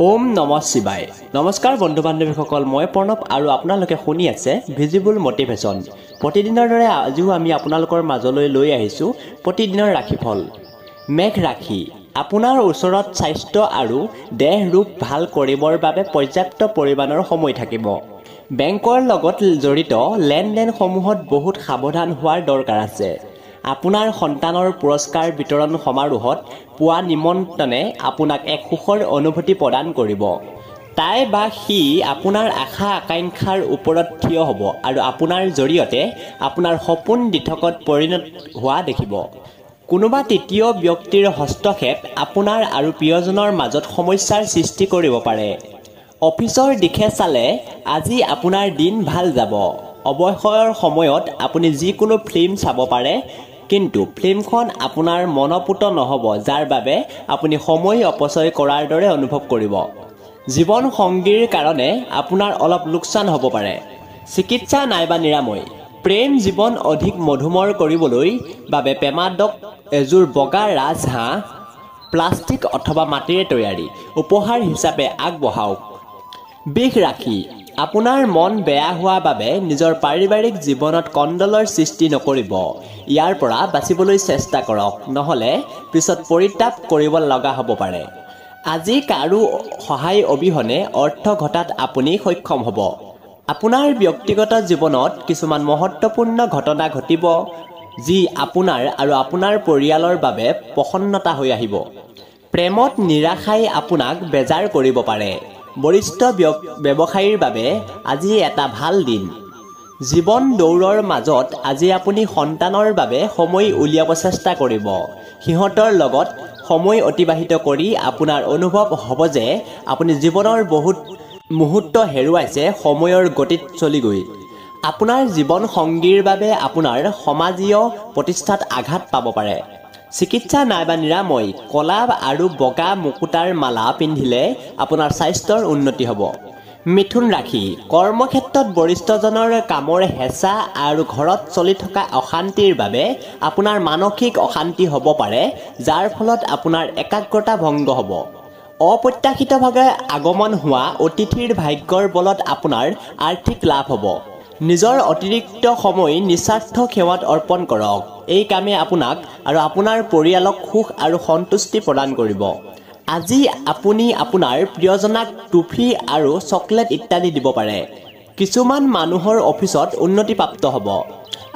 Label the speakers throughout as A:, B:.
A: ওম নমঃ শিৱায়। নমস্কাৰ বন্ধু বান্ধৱীসকল, মই প্ৰণৱ আৰু আপোনালোকে শুনি আছে ভিজিবল মটিভেশ্যন। প্ৰতিদিনৰ দৰে আজিও আমি আপোনালোকৰ মাজলৈ লৈ আহিছোঁ প্ৰতিদিনৰ ৰাশিফল। মেঘ ৰাশি, আপোনাৰ ওচৰত স্বাস্থ্য আৰু দেহ ৰূপ ভাল কৰিবৰ বাবে পৰ্যাপ্ত পৰিমাণৰ সময় থাকিব। বেংকৰ লগত জড়িত লেনদেনসমূহত বহুত সাৱধান হোৱাৰ দৰকাৰ আছে। আপোনাৰ সন্তানৰ পুৰস্কাৰ বিতৰণ সমাৰোহত পোৱা নিমন্ত্ৰণে আপোনাক এক সুখৰ অনুভূতি প্ৰদান কৰিব। তাই বা সি আপোনাৰ আশা আকাংক্ষাৰ ওপৰত থিয় হ'ব আৰু আপোনাৰ জৰিয়তে আপোনাৰ সপোন দিঠকত পৰিণত হোৱা দেখিব। কোনোবা তৃতীয় ব্যক্তিৰ হস্তক্ষেপ আপোনাৰ আৰু প্ৰিয়জনৰ মাজত সমস্যাৰ সৃষ্টি কৰিব পাৰে। অফিচৰ দিশে চালে আজি আপোনাৰ দিন ভাল যাব। অৱসৰৰ সময়ত আপুনি যিকোনো ফিল্ম চাব পাৰে, কিন্তু ফিল্মখন আপোনাৰ মনপুত নহ'ব, যাৰ বাবে আপুনি সময় অপচয় কৰাৰ দৰে অনুভৱ কৰিব। জীৱন সংগীৰ কাৰণে আপোনাৰ অলপ লোকচান হ'ব পাৰে। চিকিৎসা নাইবা নিৰাময়, প্ৰেম জীৱন অধিক মধুমৰ কৰিবলৈ বাবে প্ৰেমাদক এযোৰ বগা ৰাজহাঁহ প্লাষ্টিক অথবা মাটিৰে তৈয়াৰী উপহাৰ হিচাপে আগবঢ়াওক। বৃষ ৰাশি, আপোনাৰ মন বেয়া হোৱা বাবে নিজৰ পাৰিবাৰিক জীৱনত কণ্ডলৰ সৃষ্টি নকৰিব। ইয়াৰ পৰা বাচিবলৈ চেষ্টা কৰক, নহ'লে পিছত পৰিতাপ কৰিব লগা হ'ব পাৰে। আজি কাৰো সহায় অবিহনে অৰ্থ ঘটাত আপুনি সক্ষম হ'ব। আপোনাৰ ব্যক্তিগত জীৱনত কিছুমান মহত্বপূৰ্ণ ঘটনা ঘটিব, যি আপোনাৰ আৰু আপোনাৰ পৰিয়ালৰ বাবে প্ৰসন্নতা হৈ আহিব। প্ৰেমত নিৰাশাই আপোনাক বেজাৰ কৰিব পাৰে। বৰিষ্ঠ ব্যৱসায়ীৰ বাবে আজি এটা ভাল দিন। জীৱন দৌৰৰ মাজত আজি আপুনি সন্তানৰ বাবে সময় উলিয়াব চেষ্টা কৰিব। সিহঁতৰ লগত সময় অতিবাহিত কৰি আপোনাৰ অনুভৱ হ'ব যে আপুনি জীৱনৰ বহুত মুহূৰ্ত হেৰুৱাইছে সময়ৰ গতিত চলি গৈ। আপোনাৰ জীৱন সংগীৰ বাবে আপোনাৰ সমাজীয় প্ৰতিষ্ঠাত আঘাত পাব পাৰে। চিকিৎসা নাইবা নিৰাময়, ক'লা আৰু বগা মুকুতাৰ মালা পিন্ধিলে আপোনাৰ স্বাস্থ্যৰ উন্নতি হ'ব। মিথুন ৰাশি, কৰ্মক্ষেত্ৰত বৰিষ্ঠজনৰ কামৰ হেঁচা আৰু ঘৰত চলি থকা অশান্তিৰ বাবে আপোনাৰ মানসিক অশান্তি হ'ব পাৰে, যাৰ ফলত আপোনাৰ একাগ্ৰতা ভংগ হ'ব। অপ্ৰত্যাশিতভাৱে আগমন হোৱা অতিথিৰ ভাগ্যৰ বলত আপোনাৰ আৰ্থিক লাভ হ'ব। নিজৰ অতিৰিক্ত সময় নিস্বাৰ্থ সেৱাত অৰ্পণ কৰক। এই কামে আপোনাক আৰু আপোনাৰ পৰিয়ালক সুখ আৰু সন্তুষ্টি প্ৰদান কৰিব। আজি আপুনি আপোনাৰ প্ৰিয়জনাক ট্ৰফি আৰু চকলেট ইত্যাদি দিব পাৰে। কিছুমান মানুহৰ অফিচত উন্নতিপ্ৰাপ্ত হ'ব।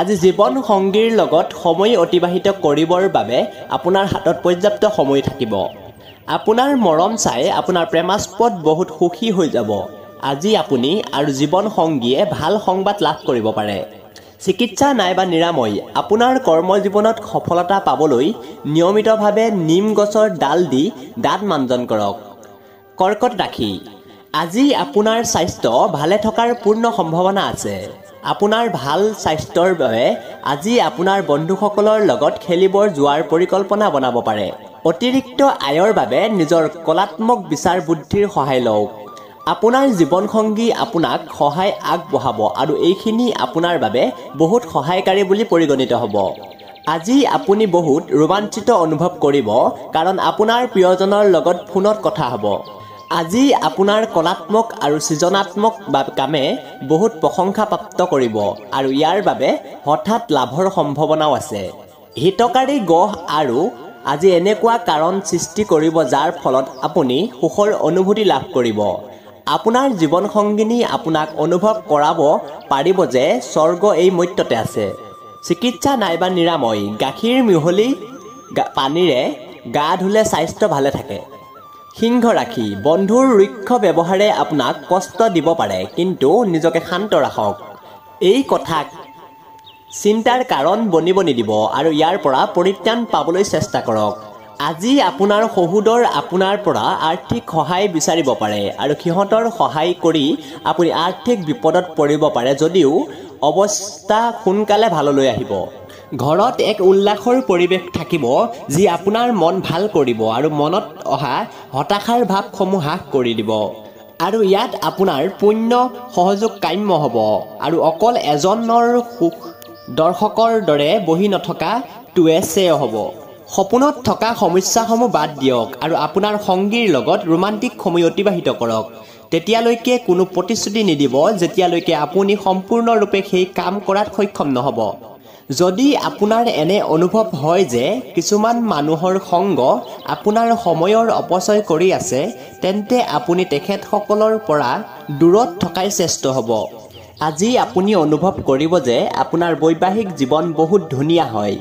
A: আজি জীৱন সংগীৰ লগত সময় অতিবাহিত কৰিবৰ বাবে আপোনাৰ হাতত পৰ্যাপ্ত সময় থাকিব। আপোনাৰ মৰম চাই আপোনাৰ প্ৰেমাস্পদ বহুত সুখী হৈ যাব। আজি আপুনি আৰু জীৱন সংগীয়ে ভাল সংবাদ লাভ কৰিব পাৰে। চিকিৎসা নাইবা নিৰাময়, আপোনাৰ কৰ্মজীৱনত সফলতা পাবলৈ নিয়মিতভাৱে নিম গছৰ ডাল দি দাঁত মাঞ্জন কৰক। কৰ্কট ৰাশি, আজি আপোনাৰ স্বাস্থ্য ভালে থকাৰ পূৰ্ণ সম্ভাৱনা আছে। আপোনাৰ ভাল স্বাস্থ্যৰ বাবে আজি আপোনাৰ বন্ধুসকলৰ লগত খেলিব যোৱাৰ পৰিকল্পনা বনাব পাৰে। অতিৰিক্ত আয়ৰ বাবে নিজৰ কলাত্মক বিচাৰ বুদ্ধিৰ সহায় লওক। আপোনাৰ জীৱনসংগী আপোনাক সহায় আগবঢ়াব আৰু এইখিনি আপোনাৰ বাবে বহুত সহায়কাৰী বুলি পৰিগণিত হ'ব। আজি আপুনি বহুত ৰোমাঞ্চিত অনুভৱ কৰিব, কাৰণ আপোনাৰ প্ৰিয়জনৰ লগত ফোনত কথা হ'ব। আজি আপোনাৰ কলাত্মক আৰু সৃজনাত্মক কামে বহুত প্ৰশংসা প্ৰাপ্ত কৰিব আৰু ইয়াৰ বাবে হঠাৎ লাভৰ সম্ভাৱনাও আছে। হিতকাৰী গ্ৰহ আৰু আজি এনেকুৱা কাৰণ সৃষ্টি কৰিব যাৰ ফলত আপুনি সুখৰ অনুভূতি লাভ কৰিব। আপোনাৰ জীৱন সংগিনী আপোনাক অনুভৱ কৰাব পাৰিব যে স্বৰ্গ এই মৰ্ত্যতে আছে। চিকিৎসা নাইবা নিৰাময়, গাখীৰ মিহলি পানীৰে গা ধুলে স্বাস্থ্য ভালে থাকে। সিংহ ৰাশি, বন্ধুৰ ৰুক্ষ ব্যৱহাৰে আপোনাক কষ্ট দিব পাৰে, কিন্তু নিজকে শান্ত ৰাখক। এই কথা চিন্তাৰ কাৰণ বনিব নিদিব আৰু ইয়াৰ পৰা পৰিত্ৰাণ পাবলৈ চেষ্টা কৰক। আজি আপোনাৰ সহোদৰ আপোনাৰ পৰা আৰ্থিক সহায় বিচাৰিব পাৰে আৰু সিহঁতৰ সহায় কৰি আপুনি আৰ্থিক বিপদত পৰিব পাৰে, যদিও অৱস্থা সোনকালে ভাললৈ আহিব। ঘৰত এক উল্লাসৰ পৰিৱেশ থাকিব, যি আপোনাৰ মন ভাল কৰিব আৰু মনত অহা হতাশাৰ ভাৱসমূহ হ্ৰাস কৰি দিব। আৰু ইয়াত আপোনাৰ পূৰ্ণ সহযোগ কাম্য হ'ব আৰু অকল এজনৰ সুখ দৰ্শকৰ দৰে বহি নথকাটোৱে শ্ৰেয় হ'ব। সপোনত থকা সমস্যাসমূহ বাদ দিয়ক আৰু আপোনাৰ সংগীৰ লগত ৰোমান্টিক সময় অতিবাহিত কৰক। তেতিয়ালৈকে কোনো প্ৰতিশ্ৰুতি নিদিব যেতিয়ালৈকে আপুনি সম্পূৰ্ণৰূপে সেই কাম কৰাত সক্ষম নহ'ব। যদি আপোনাৰ এনে অনুভৱ হয় যে কিছুমান মানুহৰ সংগ আপোনাৰ সময়ৰ অপচয় কৰি আছে, তেন্তে আপুনি তেখেতসকলৰ পৰা দূৰত থকাই শ্ৰেষ্ঠ হ'ব। আজি আপুনি অনুভৱ কৰিব যে আপোনাৰ বৈবাহিক জীৱন বহুত ধুনীয়া হয়।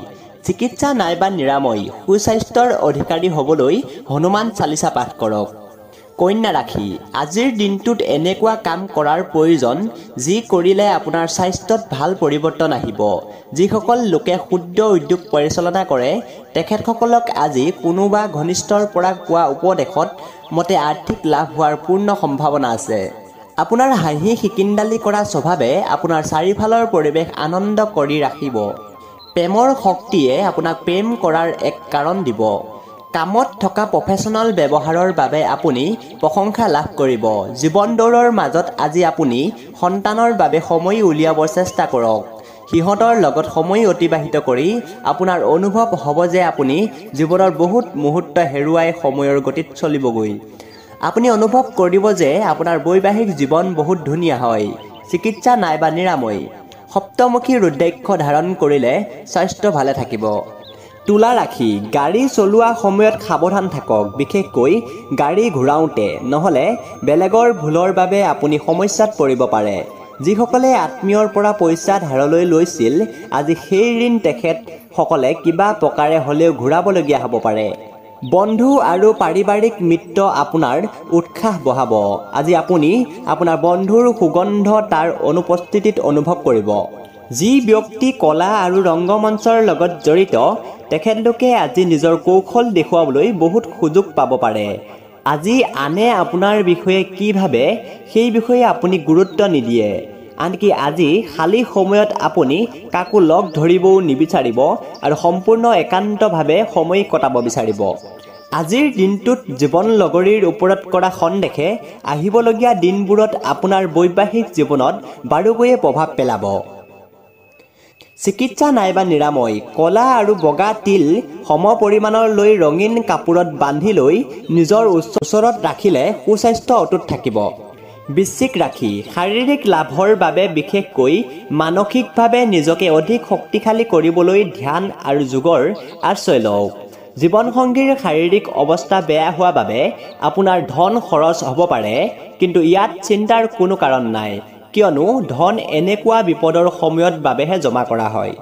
A: চিকিৎসা নাইবা নিৰাময়, সুস্বাস্থ্যৰ অধিকাৰী হ'বলৈ হনুমান চালিচা পাঠ কৰক। কন্যা ৰাশি, আজিৰ দিনটোত এনেকুৱা কাম কৰাৰ প্ৰয়োজন যি কৰিলে আপোনাৰ স্বাস্থ্যত ভাল পৰিৱৰ্তন আহিব। যিসকল লোকে ক্ষুদ্ৰ উদ্যোগ পৰিচালনা কৰে তেখেতসকলক আজি কোনোবা ঘনিষ্ঠৰ পৰা পোৱা উপদেশত মতে আৰ্থিক লাভ হোৱাৰ পূৰ্ণ সম্ভাৱনা আছে। আপোনাৰ হাঁহি খিকিন্দালি কৰা স্বভাৱে আপোনাৰ চাৰিওফালৰ পৰিৱেশ আনন্দ কৰি ৰাখিব। প্ৰেমৰ শক্তিয়ে আপোনাক প্ৰেম কৰাৰ এক কাৰণ দিব। কামত থকা প্ৰফেশ্যনেল ব্যৱহাৰৰ বাবে আপুনি প্ৰশংসা লাভ কৰিব। জীৱন দৌৰৰ মাজত আজি আপুনি সন্তানৰ বাবে সময় উলিয়াবৰ চেষ্টা কৰক। সিহঁতৰ লগত সময় অতিবাহিত কৰি আপোনাৰ অনুভৱ হ'ব যে আপুনি জীৱনৰ বহুত মুহূৰ্ত হেৰুৱাই সময়ৰ গতিত চলিবগৈ। আপুনি অনুভৱ কৰিব যে আপোনাৰ বৈবাহিক জীৱন বহুত ধুনীয়া হয়। চিকিৎসা নাইবা নিৰাময়, সপ্তমুখী ৰুদ্ৰাক্ষ ধাৰণ কৰিলে স্বাস্থ্য ভালে থাকিব। তুলা ৰাশি, গাড়ী চলোৱা সময়ত সাৱধান থাকক, বিশেষকৈ গাড়ী ঘূৰাওঁতে, নহ'লে বেলেগৰ ভুলৰ বাবে আপুনি সমস্যাত পৰিব পাৰে। যিসকলে আত্মীয়ৰ পৰা পইচা ধাৰলৈ লৈছিল, আজি সেই ঋণ তেখেতসকলে কিবা প্ৰকাৰে হ'লেও ঘূৰাবলগীয়া হ'ব পাৰে। বন্ধু আৰু পাৰিবাৰিক মিত্ৰ আপোনাৰ উৎসাহ বঢ়াব। আজি আপুনি আপোনাৰ বন্ধুৰ সুগন্ধ তাৰ অনুপস্থিতিত অনুভৱ কৰিব। যি ব্যক্তি কলা আৰু ৰংগমঞ্চৰ লগত জড়িত তেখেতলোকে আজি নিজৰ কৌশল দেখুৱাবলৈ বহুত সুযোগ পাব পাৰে। আজি আনে আপোনাৰ বিষয়ে কি ভাবে সেই বিষয়ে আপুনি গুৰুত্ব নিদিয়ে। আনকি আজি খালী সময়ত আপুনি কাকো লগ ধৰিবও নিবিচাৰিব আৰু সম্পূৰ্ণ একান্তভাৱে সময় কটাব বিচাৰিব। আজিৰ দিনটোত জীৱন লগৰীৰ ওপৰত কৰা সন্দেহে আহিবলগীয়া দিনবোৰত আপোনাৰ বৈবাহিক জীৱনত বাৰুকৈয়ে প্ৰভাৱ পেলাব। চিকিৎসা নাইবা নিৰাময়, ক'লা আৰু বগা তিল সম পৰিমাণৰ লৈ ৰঙীন কাপোৰত বান্ধি লৈ নিজৰ ওচৰত ৰাখিলে সুস্বাস্থ্য অটুট থাকিব। বৃশ্চিক ৰাশি, শাৰীৰিক লাভৰ বাবে বিশেষকৈ মানসিকভাৱে নিজকে অধিক শক্তিশালী কৰিবলৈ ধ্যান আৰু যোগৰ আশ্ৰয় লওক। জীৱনসংগীৰ শাৰীৰিক অৱস্থা বেয়া হোৱা বাবে আপোনাৰ ধন খৰচ হ'ব পাৰে, কিন্তু ইয়াত চিন্তাৰ কোনো কাৰণ নাই, কিয়নো ধন এনেকুৱা বিপদৰ সময়ত বাবেহে জমা কৰা হয়।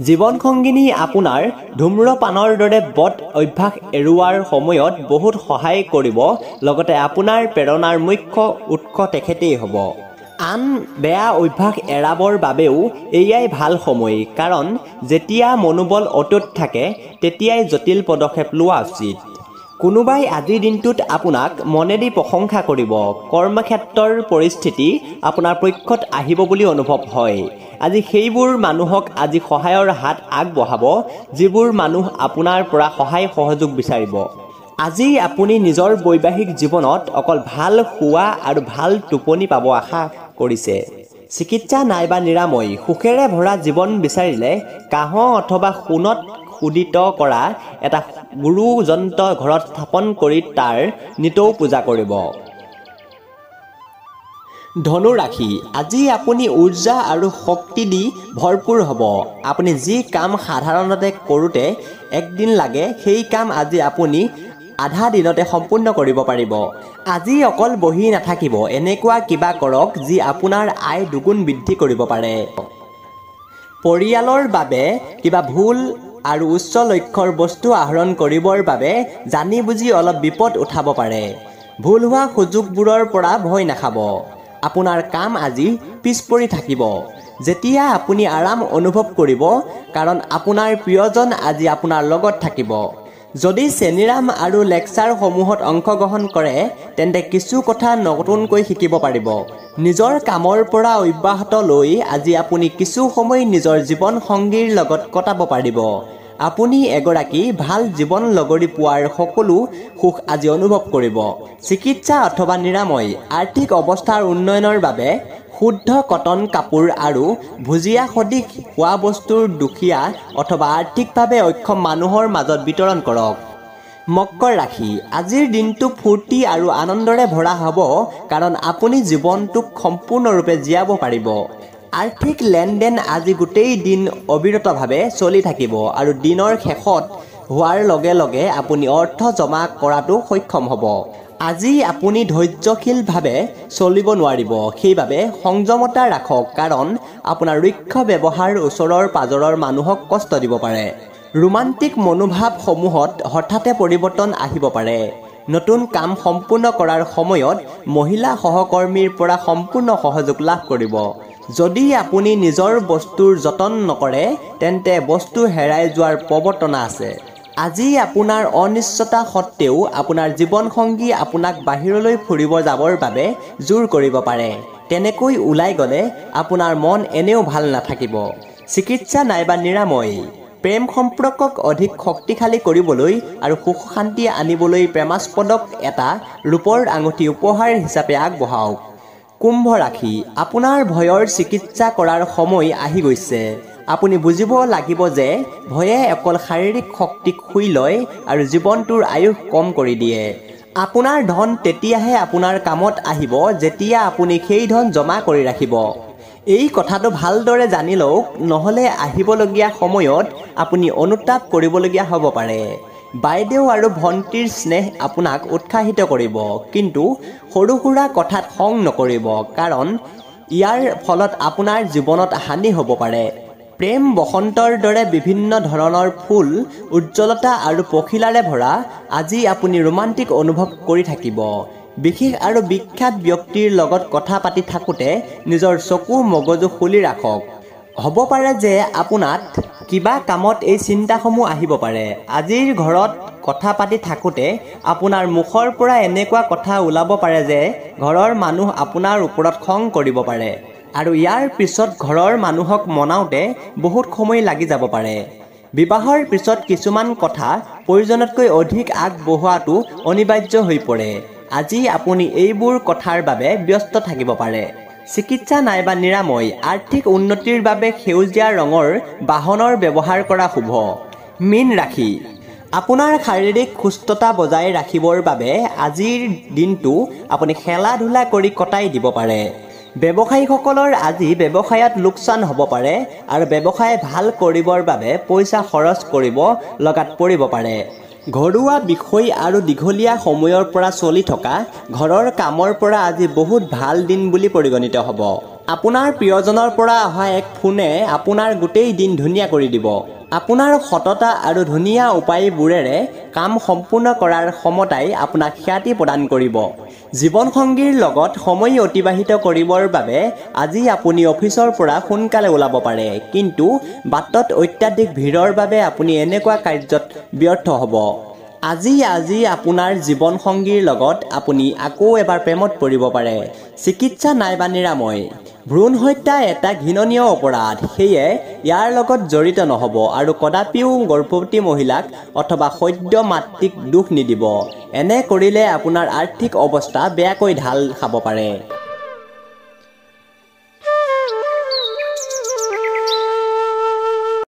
A: জীৱনসংগিনী আপোনাৰ ধূম্ৰপানৰ দৰে বদ অভ্যাস এৰুৱাৰ সময়ত বহুত সহায় কৰিব, লগতে আপোনাৰ প্ৰেৰণাৰ মুখ্য উৎস তেখেতেই হ'ব। আন বেয়া অভ্যাস এৰাবৰ বাবেও এয়াই ভাল সময়, কাৰণ যেতিয়া মনোবল অটুট থাকে তেতিয়াই জটিল পদক্ষেপ লোৱা উচিত। কোনোবাই আজিৰ দিনটোত আপোনাক মনেদি প্ৰশংসা কৰিব। কৰ্মক্ষেত্ৰৰ পৰিস্থিতি আপোনাৰ পক্ষত আহিব বুলি অনুভৱ হয়। আজি সেইবোৰ মানুহক আজি সহায়ৰ হাত আগবঢ়াব যিবোৰ মানুহ আপোনাৰ পৰা সহায় সহযোগ বিচাৰিব। আজি আপুনি নিজৰ বৈবাহিক জীৱনত অকল ভাল শোৱা আৰু ভাল টোপনি পাব আশা কৰিছে। চিকিৎসা নাইবা নিৰাময়, সুখেৰে ভৰা জীৱন বিচাৰিলে কাঁহ অথবা সোণত শোধিত কৰা এটা গুৰু যন্ত্ৰ ঘৰত স্থাপন কৰি তাৰ নিতৌ পূজা কৰিব। ধনু ৰাশি, আজি আপুনি উৰ্জা আৰু শক্তি দি ভৰপূৰ হ'ব। আপুনি যি কাম সাধাৰণতে কৰোঁতে একদিন লাগে, সেই কাম আজি আপুনি আধা দিনতে সম্পূৰ্ণ কৰিব পাৰিব। আজি অকল বহি নাথাকিব, এনেকুৱা কিবা কৰক যি আপোনাৰ আয় দুগুণ বৃদ্ধি কৰিব পাৰে। পৰিয়ালৰ বাবে কিবা ভুল আৰু উচ্চ লক্ষ্যৰ বস্তু আহৰণ কৰিবৰ বাবে জানি বুজি অলপ বিপদ উঠাব পাৰে। ভুল হোৱা সুযোগবোৰৰ পৰা ভয় নাখাব। আপোনাৰ কাম আজি পিছ পৰি থাকিব। যেতিয়া আপুনি আৰাম অনুভৱ কৰিব, কাৰণ আপোনাৰ প্ৰিয়জন আজি আপোনাৰ লগত থাকিব। যদি চেনিৰাম আৰু লেকচাৰসমূহত অংশগ্ৰহণ কৰে তেন্তে কিছু কথা নতুনকৈ শিকিব পাৰিব। নিজৰ কামৰ পৰা অব্যাহত লৈ আজি আপুনি কিছু সময় নিজৰ জীৱন সংগীৰ লগত কটাব পাৰিব। আপুনি এগৰাকী ভাল জীৱন লগৰী পোৱাৰ সকলো সুখ আজি অনুভৱ কৰিব। চিকিৎসা অথবা নিৰাময়, আৰ্থিক অৱস্থাৰ উন্নয়নৰ বাবে শুদ্ধ কটন কাপোৰ আৰু ভুজিয়া সদৃশ খোৱা বস্তুৰ দুখীয়া অথবা আৰ্থিকভাৱে অক্ষম মানুহৰ মাজত বিতৰণ কৰক। মকৰ ৰাশি, আজিৰ দিনটো ফূৰ্তি আৰু আনন্দৰে ভৰা হ'ব কাৰণ আপুনি জীৱনটোক সম্পূৰ্ণৰূপে জীয়াব পাৰিব। আৰ্থিক লেনদেন আজি গোটেই দিন অবিৰতভাৱে চলি থাকিব আৰু দিনৰ শেষত হোৱাৰ লগে লগে আপুনি অৰ্থ জমা কৰাটো সক্ষম হ'ব। আজি আপুনি ধৈৰ্যশীলভাৱে চলিব নোৱাৰিব, সেইবাবে সংযমতা ৰাখক কাৰণ আপোনাৰ ৰুক্ষ ব্যৱহাৰ ওচৰৰ পাজৰৰ মানুহক কষ্ট দিব পাৰে। ৰোমান্টিক মনোভাৱসমূহত হঠাতে পৰিৱৰ্তন আহিব পাৰে। নতুন কাম সম্পূৰ্ণ কৰাৰ সময়ত মহিলা সহকৰ্মীৰ পৰা সম্পূৰ্ণ সহযোগ লাভ কৰিব। যদি আপুনি নিজৰ বস্তুৰ যতন নকৰে তেন্তে বস্তু হেৰাই যোৱাৰ প্ৰৱণতা আছে। আজি আপোনাৰ অনিশ্চয়তা সত্ত্বেও আপোনাৰ জীৱনসংগী আপোনাক বাহিৰলৈ ফুৰিব যাবৰ বাবে জোৰ কৰিব পাৰে। তেনেকৈ ওলাই গ'লে আপোনাৰ মন এনেও ভাল নাথাকিব। চিকিৎসা নাইবা নিৰাময়, প্ৰেম সম্পৰ্কক অধিক শক্তিশালী কৰিবলৈ আৰু সুখ শান্তি আনিবলৈ প্ৰেমাস্পদক এটা ৰূপৰ আঙুঠি উপহাৰ হিচাপে আগবঢ়াওক। কুম্ভ ৰাশি, আপোনাৰ ভয়ৰ চিকিৎসা কৰাৰ সময় আহি গৈছে। আপুনি বুজিব লাগিব যে ভয়ে অকল শাৰীৰিক শক্তিক শুই লয় আৰু জীৱনটোৰ আয়ুস কম কৰি দিয়ে। আপোনাৰ ধন তেতিয়াহে আপোনাৰ কামত আহিব যেতিয়া আপুনি সেই ধন জমা কৰি ৰাখিব। এই কথাটো ভালদৰে জানি লওক, নহ'লে আহিবলগীয়া সময়ত আপুনি অনুতাপ কৰিবলগীয়া হ'ব পাৰে। বাইদেউ আৰু ভণ্টিৰ স্নেহ আপোনাক উৎসাহিত কৰিব, কিন্তু সৰু সুৰা কথাত খং নকৰিব কাৰণ ইয়াৰ ফলত আপোনাৰ জীৱনত হানি হ'ব পাৰে। প্ৰেম বসন্তৰ দৰে বিভিন্ন ধৰণৰ ফুল, উজ্জ্বলতা আৰু পখিলাৰে ভৰা। আজি আপুনি ৰোমান্টিক অনুভৱ কৰি থাকিব। বিশেষ আৰু বিখ্যাত ব্যক্তিৰ লগত কথা পাতি থাকোঁতে নিজৰ চকু মগজু খুলি ৰাখক। হ'ব পাৰে যে আপোনাত কিবা কামত এই চিন্তাসমূহ আহিব পাৰে। আজিৰ ঘৰত কথা পাতি থাকোঁতে আপোনাৰ মুখৰ পৰা এনেকুৱা কথা ওলাব পাৰে যে ঘৰৰ মানুহ আপোনাৰ ওপৰত খং কৰিব পাৰে আৰু ইয়াৰ পিছত ঘৰৰ মানুহক মনাওঁতে বহুত সময় লাগি যাব পাৰে। বিবাহৰ পিছত কিছুমান কথা প্ৰয়োজনতকৈ অধিক আগবঢ়োৱাটো অনিবাৰ্য হৈ পৰে। আজি আপুনি এইবোৰ কথাৰ বাবে ব্যস্ত থাকিব পাৰে। চিকিৎসা নাইবা নিৰাময়, আৰ্থিক উন্নতিৰ বাবে সেউজীয়া ৰঙৰ বাহনৰ ব্যৱহাৰ কৰা শুভ। মীন ৰাশি, আপোনাৰ শাৰীৰিক সুস্থতা বজাই ৰাখিবৰ বাবে আজিৰ দিনটো আপুনি খেলা ধূলা কৰি কটাই দিব পাৰে। ব্যৱসায়ীসকলৰ আজি ব্যৱসায়ত লোকচান হ'ব পাৰে আৰু ব্যৱসায় ভাল কৰিবৰ বাবে পইচা খৰচ কৰিব লগাত পৰিব পাৰে। ঘৰুৱা বিষয় আৰু দীঘলীয়া সময়ৰ পৰা চলি থকা ঘৰৰ কামৰ পৰা আজি বহুত ভাল দিন বুলি পৰিগণিত হ'ব। আপোনাৰ প্ৰিয়জনৰ পৰা অহা এক ফোনে আপোনাৰ গোটেই দিন ধুনীয়া কৰি দিব। আপোনাৰ সততা আৰু ধুনীয়া উপায়বোৰেৰে কাম সম্পূৰ্ণ কৰাৰ ক্ষমতাই আপোনাক খ্যাতি প্ৰদান কৰিব। জীৱনসংগীৰ লগত সময় অতিবাহিত কৰিবৰ বাবে আজি আপুনি অফিচৰ পৰা সোনকালে ওলাব পাৰে, কিন্তু বাটত অত্যাধিক ভিৰৰ বাবে আপুনি এনেকুৱা কাৰ্যত ব্যৰ্থ হ'ব। আজি আপোনাৰ জীৱনসংগীৰ লগত আপুনি আকৌ এবাৰ প্ৰেমত পৰিব পাৰে। চিকিৎসা নাইবা নিৰাময়, ভ্ৰূণ হত্যা এটা ঘৃণনীয় অপৰাধ, সেয়ে ইয়াৰ লগত জড়িত নহ'ব আৰু কদাপিও গৰ্ভৱতী মহিলাক অথবা সদ্য মাতৃক দুখ নিদিব। এনে কৰিলে আপোনাৰ আৰ্থিক অৱস্থা বেয়াকৈ ঢাল খাব পাৰে।